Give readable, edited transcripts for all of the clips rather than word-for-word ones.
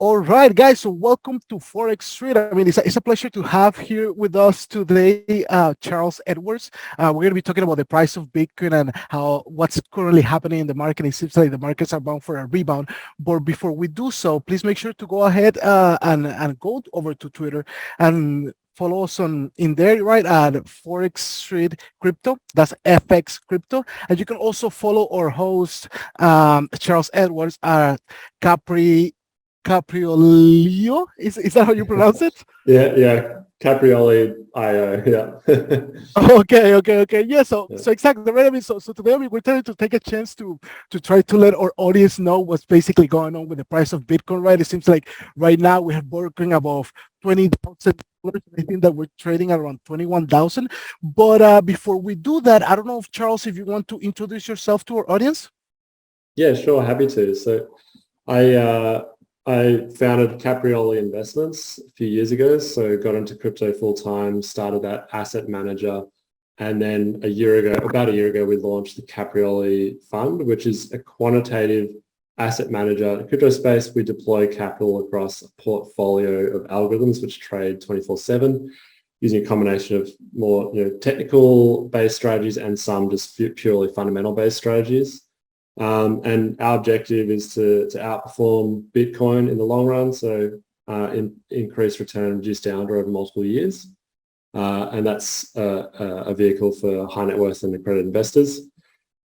All right, guys. So welcome to Forex Street. I mean, it's a pleasure to have here with us today, Charles Edwards. We're going to be talking about the price of Bitcoin and how what's currently happening in the market. It seems like the markets are bound for a rebound. But before we do so, please make sure to go ahead and go over to Twitter and follow us on in there, right, at Forex Street Crypto. That's FX Crypto. And you can also follow our host, Charles Edwards, at Capri Capriolio? Is that how you pronounce it? Yeah. Caprioli IO, yeah. Okay. Yeah, so Yeah. so exactly right. I mean, so today we're trying to take a chance to try to let our audience know what's basically going on with the price of Bitcoin, right? It seems like right now we have Bitcoin above $20,000. I think that we're trading at around 21,000. But before we do that, I don't know if Charles, if you want to introduce yourself to our audience. Yeah, sure, happy to. So I founded Caprioli Investments a few years ago, so got into crypto full time, started that asset manager, and then about a year ago, we launched the Caprioli Fund, which is a quantitative asset manager. In the crypto space, we deploy capital across a portfolio of algorithms which trade 24/7, using a combination of more technical based strategies and some just purely fundamental based strategies. And our objective is to outperform Bitcoin in the long run, so increase return, reduce downside over multiple years. And that's a vehicle for high net worth and accredited investors.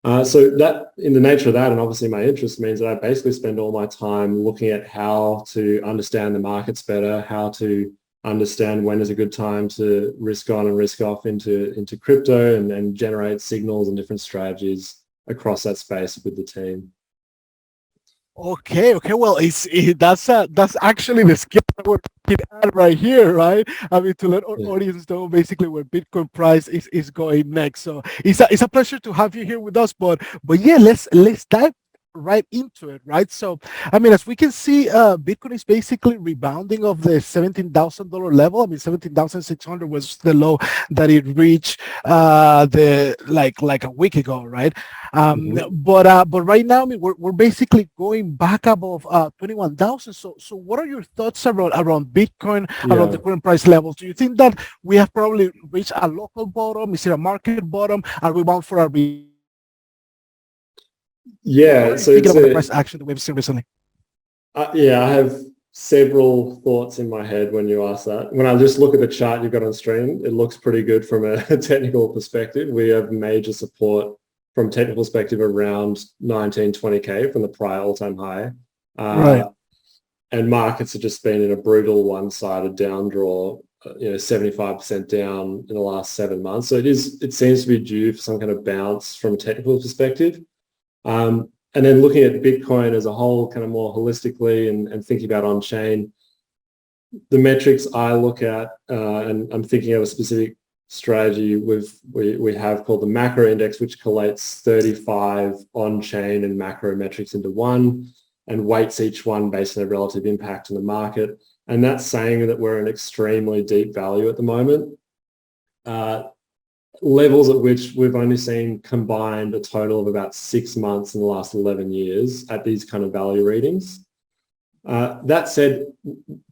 So that, in the nature of that, and obviously my interest, means that I basically spend all my time looking at how to understand the markets better, how to understand when is a good time to risk on and risk off into crypto, and generate signals and different strategies across that space with the team. Okay. Well, that's actually the skill that we're looking at right here, right? I mean, to let our Yeah. audience know basically where Bitcoin price is going next. So it's a pleasure to have you here with us. But yeah, let's dive right into it, right? So I mean, as we can see, Bitcoin is basically rebounding of the $17,000 level. I mean, 17,600 was the low that it reached the like a week ago, right? Mm-hmm. But right now, I mean, we're basically going back above 21,000. So what are your thoughts around Bitcoin, around Yeah. the current price levels? Do you think that we have probably reached a local bottom? Is it a market bottom? Are we bound for a what Yeah. are you So thinking it's about the price action that we've seen recently? yeah, I have several thoughts in my head when you ask that. When I just look at the chart you've got on screen, it looks pretty good from a technical perspective. We have major support from technical perspective around 19-20K from the prior all-time high. Right. And markets have just been in a brutal one-sided down draw, 75% down in the last 7 months. So it seems to be due for some kind of bounce from a technical perspective. And then looking at Bitcoin as a whole, kind of more holistically and thinking about on-chain, the metrics I look at, and I'm thinking of a specific strategy we have called the macro index, which collates 35 on-chain and macro metrics into one and weights each one based on their relative impact on the market. And that's saying that we're in extremely deep value at the moment. Levels at which we've only seen combined a total of about 6 months in the last 11 years at these kind of value readings. That said,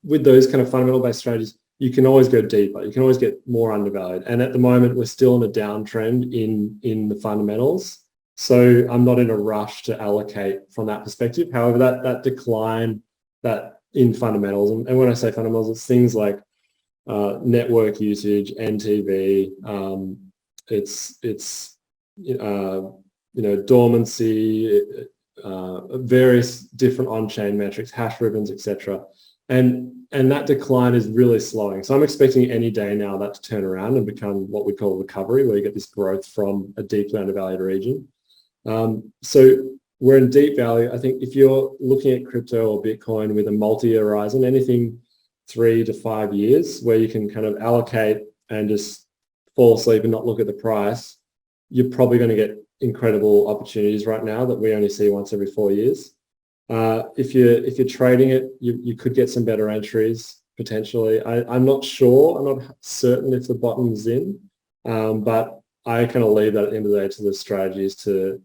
with those kind of fundamental based strategies, you can always go deeper. You can always get more undervalued. And at the moment, we're still in a downtrend in the fundamentals. So I'm not in a rush to allocate from that perspective. However, that decline that in fundamentals, and when I say fundamentals, it's things like network usage, NTV, it's dormancy, various different on-chain metrics, hash ribbons, etc. And that decline is really slowing. So I'm expecting any day now that to turn around and become what we call recovery, where you get this growth from a deeply undervalued region. So we're in deep value. I think if you're looking at crypto or Bitcoin with a multi-year horizon, anything 3 to 5 years, where you can kind of allocate and just fall asleep and not look at the price, you're probably going to get incredible opportunities right now that we only see once every 4 years. If you're trading it, you could get some better entries potentially. I'm not sure. I'm not certain if the bottom's in, but I kind of leave that at the end of the day to the strategies to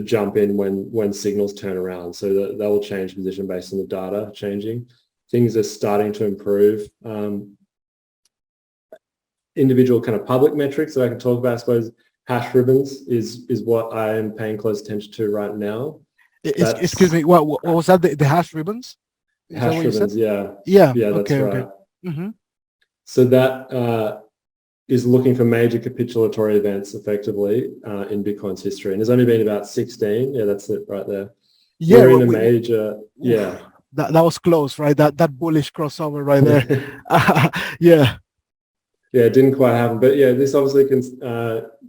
jump in when signals turn around. So that will change position based on the data changing. things are starting to improve. Individual kind of public metrics that I can talk about, I suppose, hash ribbons is what I am paying close attention to right now. Excuse That's me. What was that? The hash ribbons? Is that hash what you said? ribbons. Yeah, Yeah. yeah, that's Okay. Okay. right. Mm-hmm. So that is looking for major capitulatory events effectively in Bitcoin's history. And there's only been about 16. Yeah, that's it right there. Yeah. We're in a major, Oof, yeah. that was close, right? That bullish crossover right there. Yeah. Yeah, it didn't quite happen. But yeah, this obviously can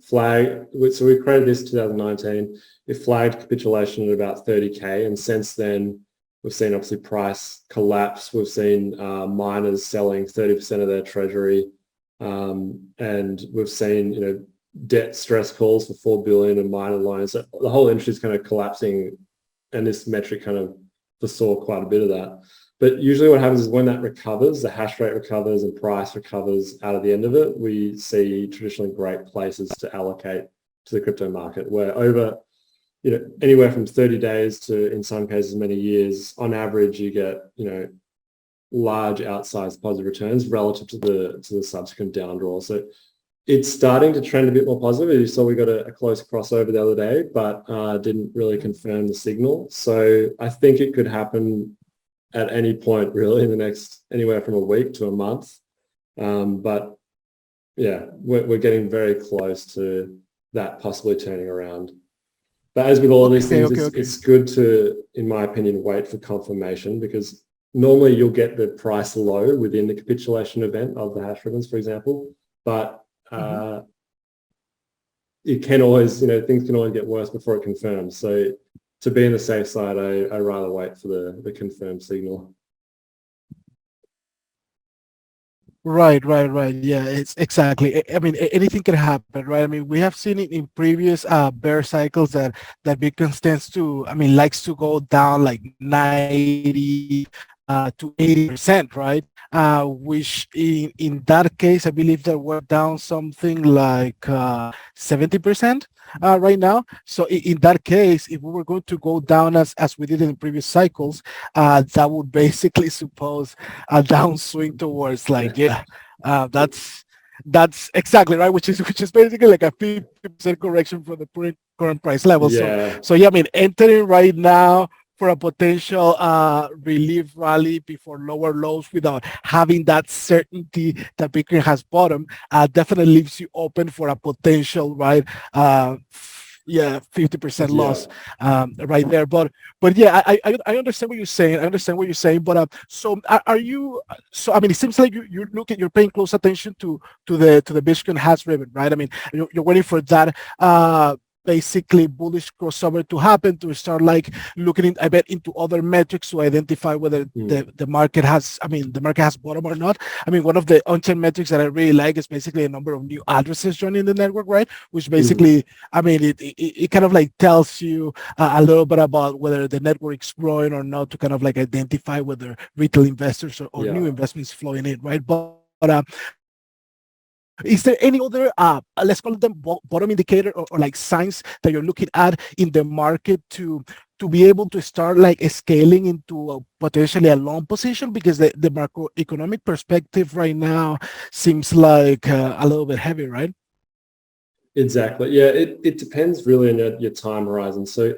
flag. So we created this 2019. It flagged capitulation at about 30K. And since then, we've seen obviously price collapse. We've seen miners selling 30% of their treasury. And we've seen, debt stress calls for 4 billion and miner loans. So the whole industry is kind of collapsing. And this metric kind of foresaw quite a bit of that. But usually what happens is when that recovers, the hash rate recovers and price recovers out of the end of it, we see traditionally great places to allocate to the crypto market, where over, anywhere from 30 days to, in some cases, many years, on average, you get, large outsized positive returns relative to the subsequent down draw. So it's starting to trend a bit more positive. You saw we got a close crossover the other day, but didn't really confirm the signal. So I think it could happen at any point really in the next anywhere from a week to a month. But yeah, we're getting very close to that possibly turning around. But as with all of these things, it's good to, in my opinion, wait for confirmation, because normally you'll get the price low within the capitulation event of the hash ribbons, for example. But it can always, things can always get worse before it confirms. So to be on the safe side, I rather wait for the confirmed signal. Right. Yeah, it's exactly. I mean, anything can happen, right? I mean, we have seen it in previous bear cycles that Bitcoin tends to, I mean, likes to go down like 90 to 80%, right? Which in that case, I believe that we're down something like 70% right now. So in that case, if we were going to go down as we did in previous cycles, that would basically suppose a downswing towards like, yeah, that's exactly right, which is basically like a 50% correction from the current price level. Yeah. So yeah, I mean, entering right now for a potential relief rally before lower lows without having that certainty that Bitcoin has bottom definitely leaves you open for a potential, right? Yeah, 50% loss right there. But yeah, I understand what you're saying. I understand what you're saying. But so are you? So I mean, it seems like you're paying close attention to the Bitcoin hash ribbon, right? I mean, you're waiting for that basically bullish crossover to happen to start like looking in, I bet, into other metrics to identify whether the market has, I mean, the market has bottom or not. I mean, one of the on-chain metrics that I really like is basically a number of new addresses joining the network, right? Which basically, I mean, it kind of like tells you a little bit about whether the network is growing or not, to kind of like identify whether retail investors or new investments flowing in, right? But is there any other, let's call them bottom indicator or like signs that you're looking at in the market to be able to start like scaling into potentially a long position? Because the macroeconomic perspective right now seems like a little bit heavy, right? Exactly. Yeah, it depends really on your time horizon. So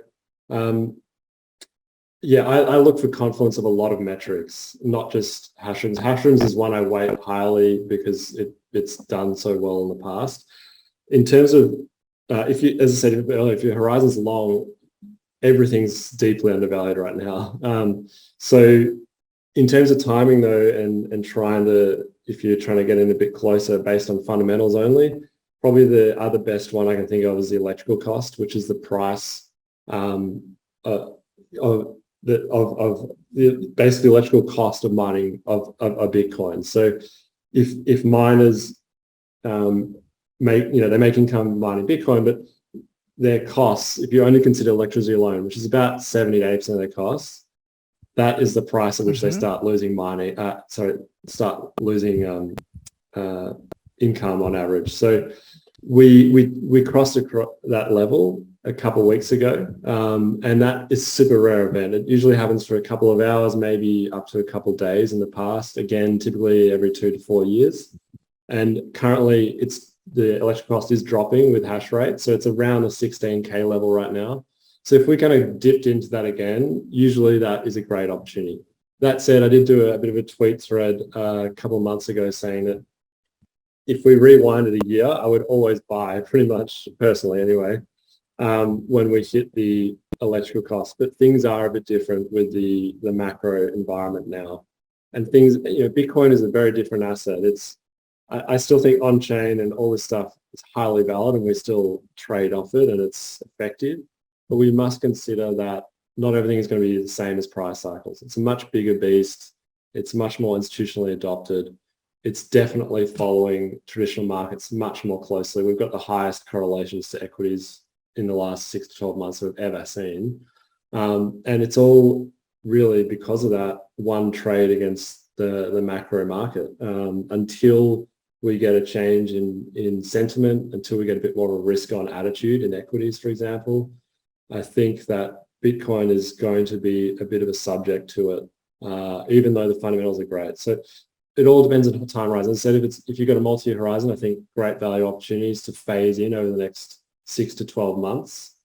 yeah, I look for confluence of a lot of metrics, not just hash rooms. Hash rooms is one I weight highly because it's done so well in the past. In terms of, if you, as I said earlier, if your horizon's long, everything's deeply undervalued right now. So in terms of timing though, and trying to, if you're trying to get in a bit closer based on fundamentals only, probably the other best one I can think of is the electrical cost, which is the price basically electrical cost of mining of Bitcoin. So if miners they make income mining Bitcoin, but their costs, if you only consider electricity alone, which is about 70 to 80% of their costs, that is the price at which they start losing income on average. So we crossed across that level a couple of weeks ago. And that is a super rare event. It usually happens for a couple of hours, maybe up to a couple of days in the past. Again, typically every 2 to 4 years. And currently the electrical cost is dropping with hash rate. So it's around the 16K level right now. So if we kind of dipped into that again, usually that is a great opportunity. That said, I did do a bit of a tweet thread a couple of months ago saying that if we rewinded a year, I would always buy, pretty much personally anyway, when we hit the electrical costs. But things are a bit different with the macro environment now. And things, Bitcoin is a very different asset. I still think on-chain and all this stuff is highly valid and we still trade off it and it's effective. But we must consider that not everything is going to be the same as price cycles. It's a much bigger beast. It's much more institutionally adopted. It's definitely following traditional markets much more closely. We've got the highest correlations to equities in the last 6 to 12 months we've ever seen. And it's all really because of that one trade against the macro market. Until we get a change in sentiment, until we get a bit more of a risk on attitude in equities, for example, I think that Bitcoin is going to be a bit of a subject to it, even though the fundamentals are great. So it all depends on time horizon. So if you've got a multi-year horizon, I think great value opportunities to phase in over the next 6 to 12 months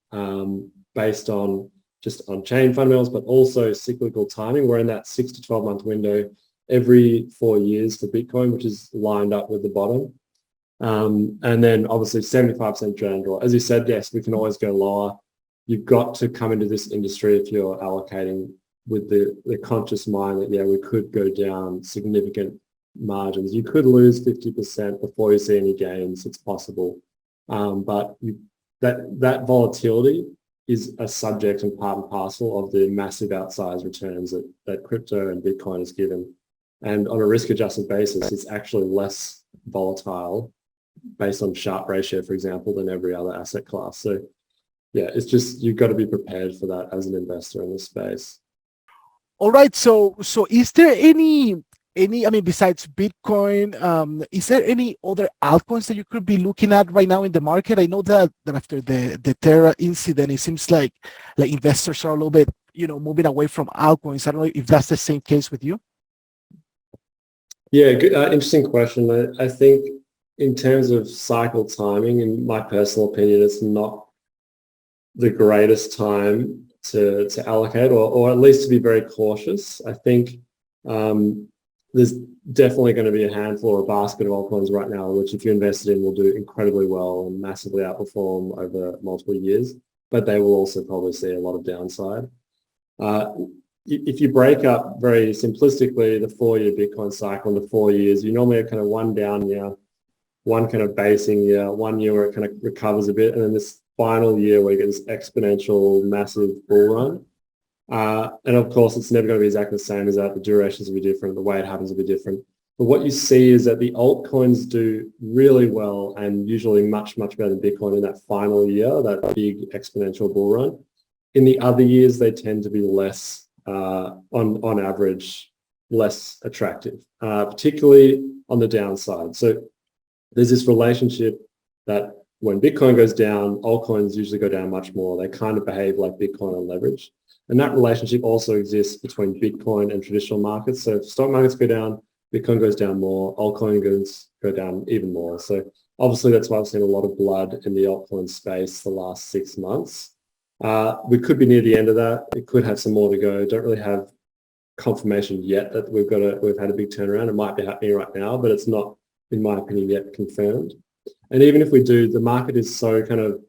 based on just on-chain fundamentals, but also cyclical timing. We're in that 6 to 12 month window every 4 years for Bitcoin, which is lined up with the bottom. And then obviously 75% trend draw. As you said, yes, we can always go lower. You've got to come into this industry if you're allocating with the conscious mind that, yeah, we could go down significant margins. You could lose 50% before you see any gains. It's possible. But that volatility is a subject and part and parcel of the massive outsized returns that crypto and Bitcoin has given. And on a risk-adjusted basis, it's actually less volatile based on Sharpe ratio, for example, than every other asset class. So yeah, it's just, you've got to be prepared for that as an investor in this space. All right. So is there any, I mean, besides Bitcoin, is there any other altcoins that you could be looking at right now in the market? I know that after the Terra incident, it seems like investors are a little bit, moving away from altcoins. I don't know if that's the same case with you. Yeah, good, interesting question. I think in terms of cycle timing, in my personal opinion, it's not the greatest time to allocate or at least to be very cautious. I think there's definitely going to be a handful or a basket of altcoins right now, which if you invested in will do incredibly well and massively outperform over multiple years, but they will also probably see a lot of downside. If you break up very simplistically the 4-year Bitcoin cycle into 4 years, you normally have kind of one down year, one kind of basing year, 1 year where it kind of recovers a bit, and then this final year where you get this exponential massive bull run. And of course, it's never going to be exactly the same as that. The durations will be different. The way it happens will be different. But what you see is that the altcoins do really well and usually much, much better than Bitcoin in that final year, that big exponential bull run. In the other years, they tend to be less, on average, less attractive, particularly on the downside. So there's this relationship that when Bitcoin goes down, altcoins usually go down much more. They kind of behave like Bitcoin on leverage. And that relationship also exists between Bitcoin and traditional markets. So if stock markets go down, Bitcoin goes down more, altcoins go down even more. So obviously that's why I've seen a lot of blood in the altcoin space the last 6 months. We could be near the end of that. It could have some more to go. Don't really have confirmation yet that we've had a big turnaround. It might be happening right now, but it's not, in my opinion, yet confirmed. And even if we do, the market is so kind of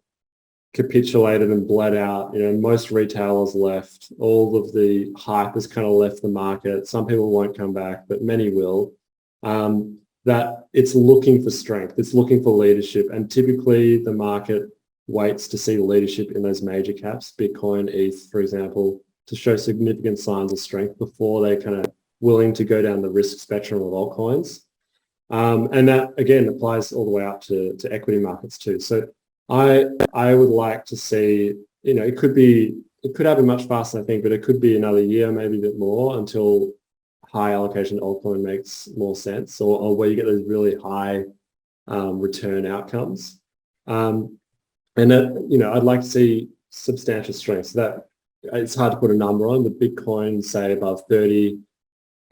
capitulated and bled out. Most retailers left. All of the hype has kind of left the market. Some people won't come back, but many will. That it's looking for strength. It's looking for leadership. And typically the market waits to see leadership in those major caps, Bitcoin, ETH, for example, to show significant signs of strength before they're kind of willing to go down the risk spectrum of altcoins. And that, again, applies all the way up to equity markets too. So I would like to see, it could happen much faster, I think, but it could be another year, maybe a bit more until high allocation altcoin makes more sense or where you get those really high return outcomes. And And that, I'd like to see substantial strength. So that it's hard to put a number on, but Bitcoin, say above 30K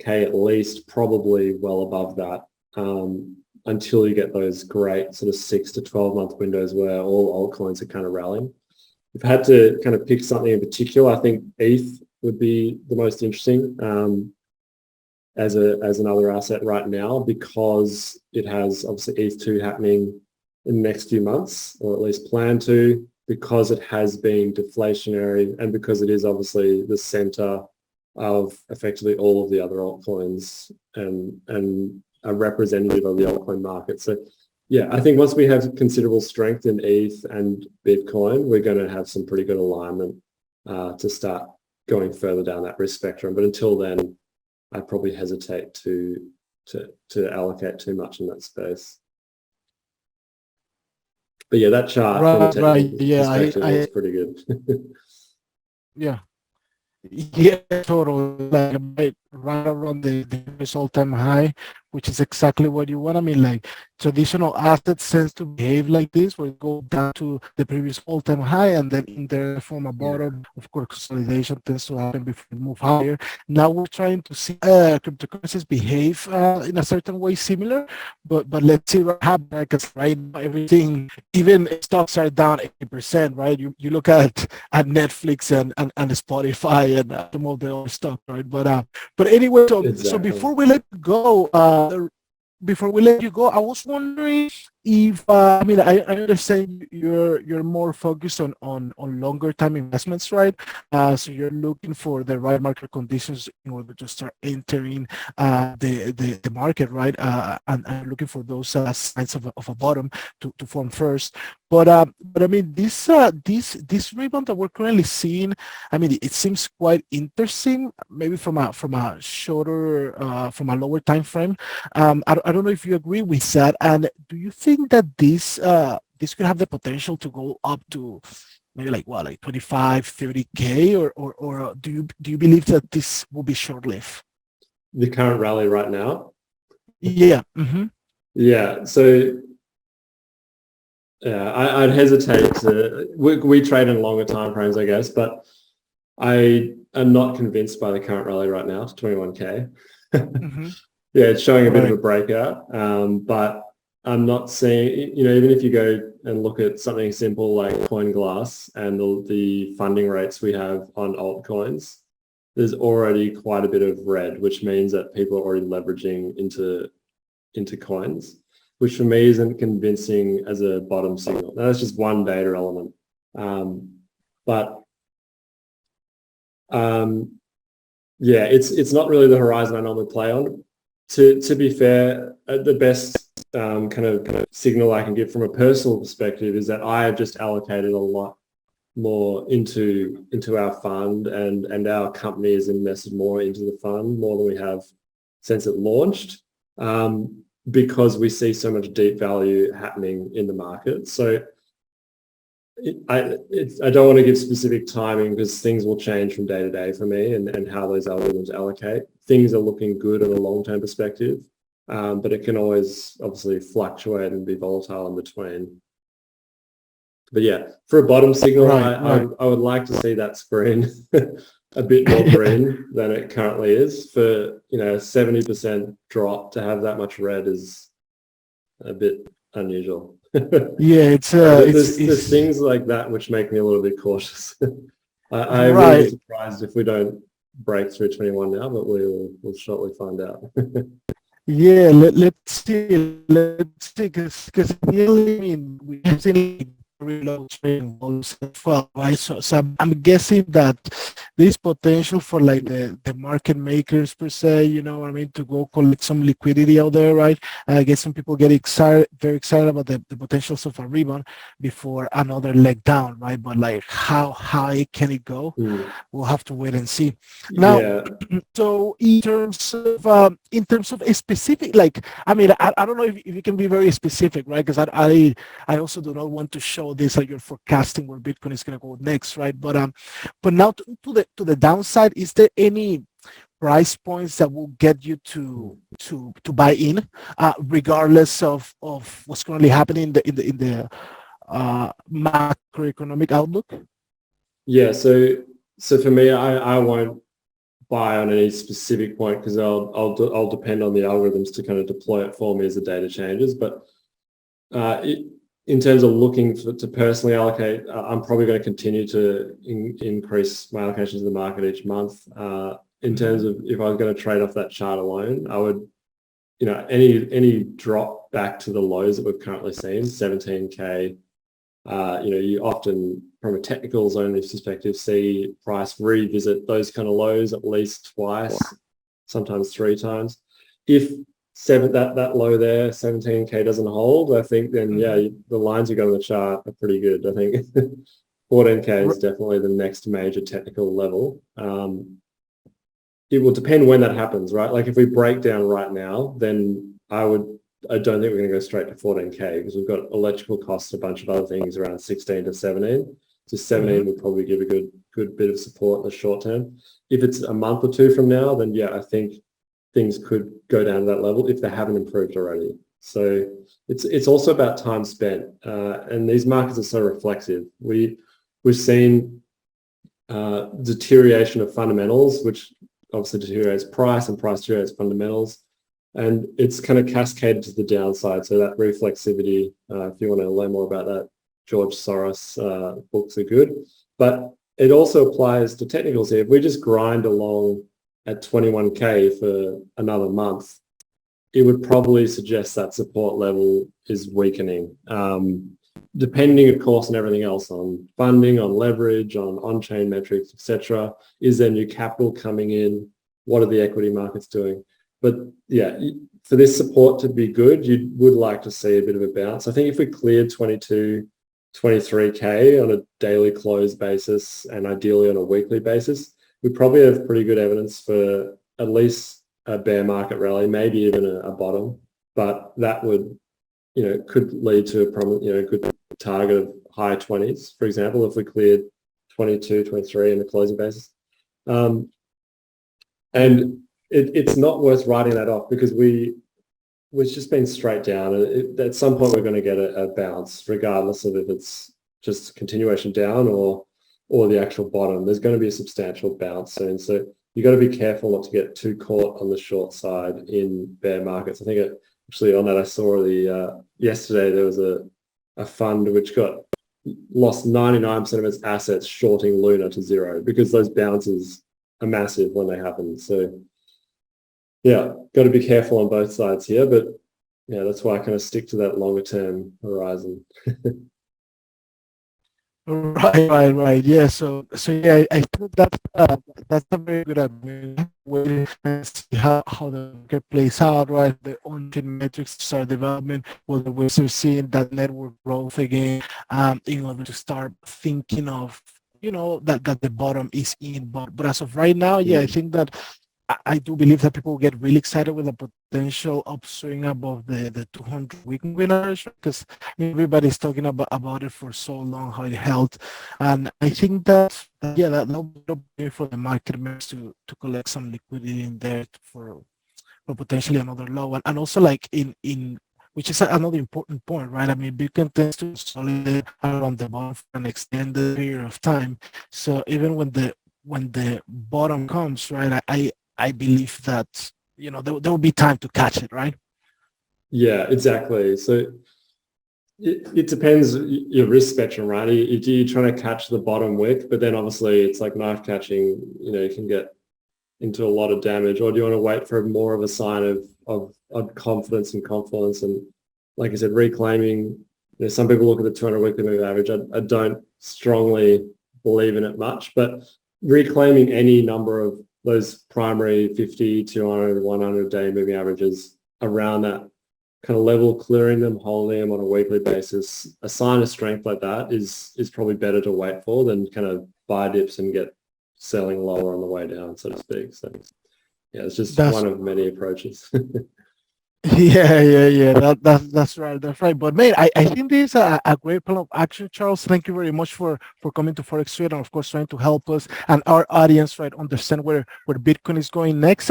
at least, probably well above that, until you get those great sort of 6 to 12 month windows where all altcoins are kind of rallying. If I had to kind of pick something in particular, I think ETH would be the most interesting, as another asset right now, because it has obviously ETH2 happening in the next few months, or at least plan to, because it has been deflationary and because it is obviously the center of effectively all of the other altcoins and a representative of the altcoin market. So yeah, I think once we have considerable strength in ETH and Bitcoin, we're going to have some pretty good alignment to start going further down that risk spectrum. But until then, I probably hesitate to allocate too much in that space. But yeah, that chart from a Right. technical Yeah. perspective looks pretty good. Yeah. Yeah, totally. Like right around the all-time high, which is exactly what you want. I mean, like traditional assets tends to behave like this, where it go down to the previous all-time high, and then in there form a Yeah, bottom. Of course, consolidation tends to happen before it move higher. Now we're trying to see cryptocurrencies behave in a certain way similar, but let's see what happens. Because right now everything, even stocks are down 80%. Right? You look at Netflix and Spotify and some of the other stuff, right? But anyway, so exactly. before we let you go, I was wondering if I mean I understand you're more focused on longer time investments, right? So you're looking for the right market conditions in order to start entering the market, right? And looking for those signs of a bottom to form first. But I mean this rebound that we're currently seeing, I mean it seems quite interesting, maybe from a shorter from a lower time frame. I don't know if you agree with that. And do you think that this could have the potential to go up to maybe like what, like 25, 30K, or do you believe that this will be short lived? The current rally right now. Yeah. Mm-hmm. Yeah. So I'd hesitate to. We trade in longer time frames, I guess, but I am not convinced by the current rally right now to 21K. Mm-hmm. Yeah, it's showing a bit of a Right. breakout, but I'm not seeing, even if you go and look at something simple like CoinGlass and the funding rates we have on altcoins, there's already quite a bit of red, which means that people are already leveraging into coins, which for me isn't convincing as a bottom signal. Now, that's just one data element. But yeah, it's not really the horizon I normally play on. To be fair, the best kind of signal I can give from a personal perspective is that I have just allocated a lot more into our fund, and our company has invested more into the fund, more than we have since it launched, because we see so much deep value happening in the market. So I don't want to give specific timing because things will change from day to day for me, and how those algorithms allocate. Things are looking good on a long-term perspective, but it can always obviously fluctuate and be volatile in between. But yeah, for a bottom signal, Right. Right. I would like to see that screen a bit more green than it currently is. For 70% drop to have that much red is a bit unusual. Yeah. There's things like that which make me a little bit cautious. I will be Right. surprised if we don't break through 21 now, but we'll shortly find out. Yeah. Let's see, because really, I mean, we have seen like very low trading volumes as well, right? So I'm guessing that there's potential for like the market makers per se, you know what I mean, to go collect some liquidity out there, right? I guess some people get excited, very excited about the potentials of a rebound before another leg down, right? But like how high can it go? Mm. We'll have to wait and see. Now, Yeah. so in terms of a specific, like, I mean, I don't know if you can be very specific, right? Because I also do not want to show this like you're forecasting where Bitcoin is going to go next, right? But now to the downside, is there any price points that will get you to buy in, regardless of what's currently happening in the macroeconomic outlook? Yeah, so for me, I won't buy on any specific point because I'll depend on the algorithms to kind of deploy it for me as the data changes. But in terms of looking to personally allocate, I'm probably going to continue to increase my allocations to the market each month. In terms of if I was going to trade off that chart alone, I would, any drop back to the lows that we've currently seen, 17K. You often, from a technicals only perspective, see price revisit those kind of lows at least twice, sometimes three times. If that low there, 17K doesn't hold, I think then the lines you got on the chart are pretty good. I think 14K is definitely the next major technical level. It will depend when that happens, right? Like if we break down right now, then I don't think we're going to go straight to 14K because we've got electrical costs, a bunch of other things around 16 to 17. So 17 would probably give a good bit of support in the short term. If it's a month or two from now, then I think things could go down to that level if they haven't improved already. So it's also about time spent, and these markets are so reflexive. We've seen deterioration of fundamentals, which obviously deteriorates price, and price deteriorates fundamentals. And it's kind of cascaded to the downside. So that reflexivity, if you want to learn more about that, George Soros books are good. But it also applies to technicals here. If we just grind along at 21K for another month, it would probably suggest that support level is weakening. Depending, of course, on everything else, on funding, on leverage, on on-chain metrics, etc. Is there new capital coming in? What are the equity markets doing? But for this support to be good, you would like to see a bit of a bounce. I think if we cleared 22, 23K on a daily close basis and ideally on a weekly basis, we probably have pretty good evidence for at least a bear market rally, maybe even a bottom. But that would, could lead to a good target of high 20s, for example, if we cleared 22, 23 in the closing basis. And it's not worth writing that off because we've just been straight down. At some point, we're going to get a bounce, regardless of if it's just continuation down or the actual bottom. There's going to be a substantial bounce soon. So you've got to be careful not to get too caught on the short side in bear markets. I think actually on that, I saw yesterday there was a fund which lost 99% of its assets shorting Luna to zero because those bounces are massive when they happen. So got to be careful on both sides here, but that's why I kind of stick to that longer term horizon. Right. Yeah. So I think that's a very good way to see how the market plays out, right? The on-chain metrics start development, whether we're seeing that network growth again, in order to start thinking of, that the bottom is in. But as of right now, I think that I do believe that people get really excited with the potential upswing above the 200-week moving average because everybody's talking about it for so long, how it held. And I think that'll be for the market to collect some liquidity in there for potentially another low. And also like in which is another important point, right? I mean, Bitcoin tends to consolidate around the bottom for an extended period of time. So even when the bottom comes, right, I believe that there will be time to catch it, right? Yeah, exactly. So it depends your risk spectrum, right? You're trying to catch the bottom wick, but then obviously it's like knife catching. You can get into a lot of damage, or do you want to wait for more of a sign of confidence and confluence? And like I said, reclaiming. Some people look at the 200 weekly moving average. I don't strongly believe in it much, but reclaiming any number of those primary 50, 200, 100 day moving averages around that kind of level, clearing them, holding them on a weekly basis, a sign of strength like that is probably better to wait for than kind of buy dips and get selling lower on the way down, so to speak. So it's just That's one of many approaches. Yeah. That's right. That's right. But man, I think this is a great plan of action, Charles. Thank you very much for coming to Forex Street and of course trying to help us and our audience right understand where Bitcoin is going next.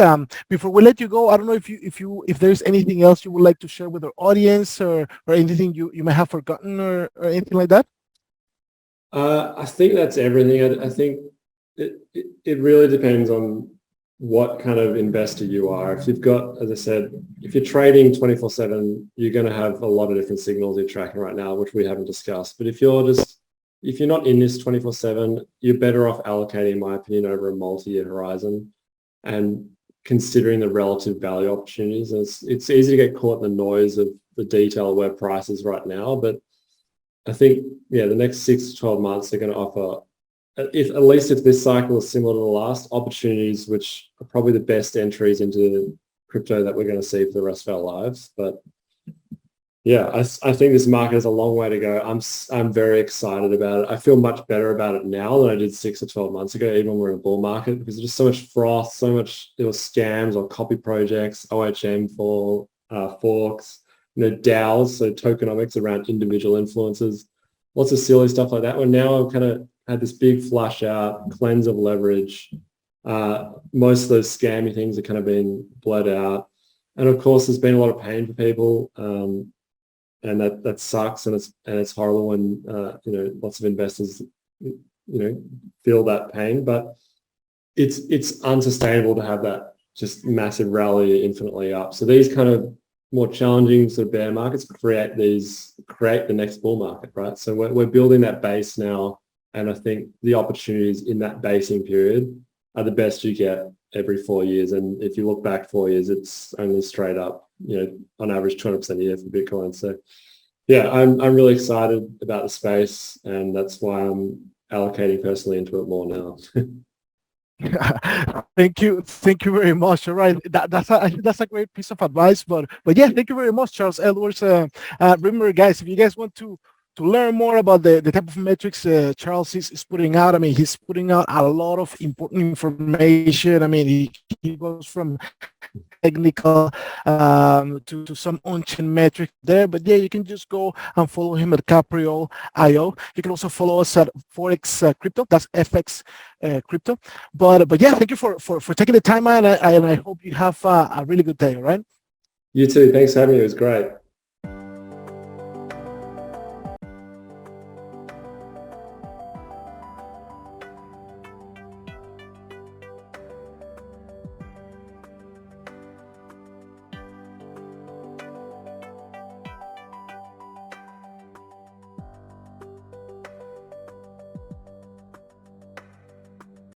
Before we let you go, I don't know if there's anything else you would like to share with our audience or anything you may have forgotten or anything like that. I think that's everything. I think it really depends on what kind of investor you are. If you've got, as I said, if you're trading 24/7, you're going to have a lot of different signals you're tracking right now, which we haven't discussed. But if you're not in this 24/7, you're better off allocating, in my opinion, over a multi-year horizon and considering the relative value opportunities. And it's easy to get caught in the noise of the detail of where price is right now, but I think, yeah, the next 6 to 12 months are going to offer, if at least if this cycle is similar to the last, opportunities which are probably the best entries into crypto that we're going to see for the rest of our lives. But yeah, I think this market has a long way to go. I'm very excited about it. I feel much better about it now than I did 6 or 12 months ago, even when we're in a bull market, because there's just so much froth, so much there were scams or copy projects, OHM for forks, DAOs, so tokenomics around individual influencers, lots of silly stuff like that. Well, now I've kind of had this big flush out, cleanse of leverage. Most of those scammy things are kind of being bled out. And of course, there's been a lot of pain for people. And that sucks, and it's horrible when lots of investors feel that pain. But it's unsustainable to have that just massive rally infinitely up. So these kind of more challenging sort of bear markets create the next bull market, right? So we're building that base now, and I think the opportunities in that basing period are the best you get every 4 years. And if you look back 4 years, it's only straight up, on average 200% a year for Bitcoin. So yeah, I'm really excited about the space, and that's why I'm allocating personally into it more now. Thank you very much. All right, I think that's a great piece of advice. But yeah, thank you very much, Charles Edwards. Remember, guys, if you guys want to learn more about the type of metrics Charles is putting out, I mean, he's putting out a lot of important information. I mean, he goes from technical to some on-chain metrics there. But yeah, you can just go and follow him at Capriol IO. You can also follow us at Forex Crypto. That's FX Crypto. But yeah, thank you for taking the time, and I hope you have a really good day. All right. You too. Thanks for having me. It was great.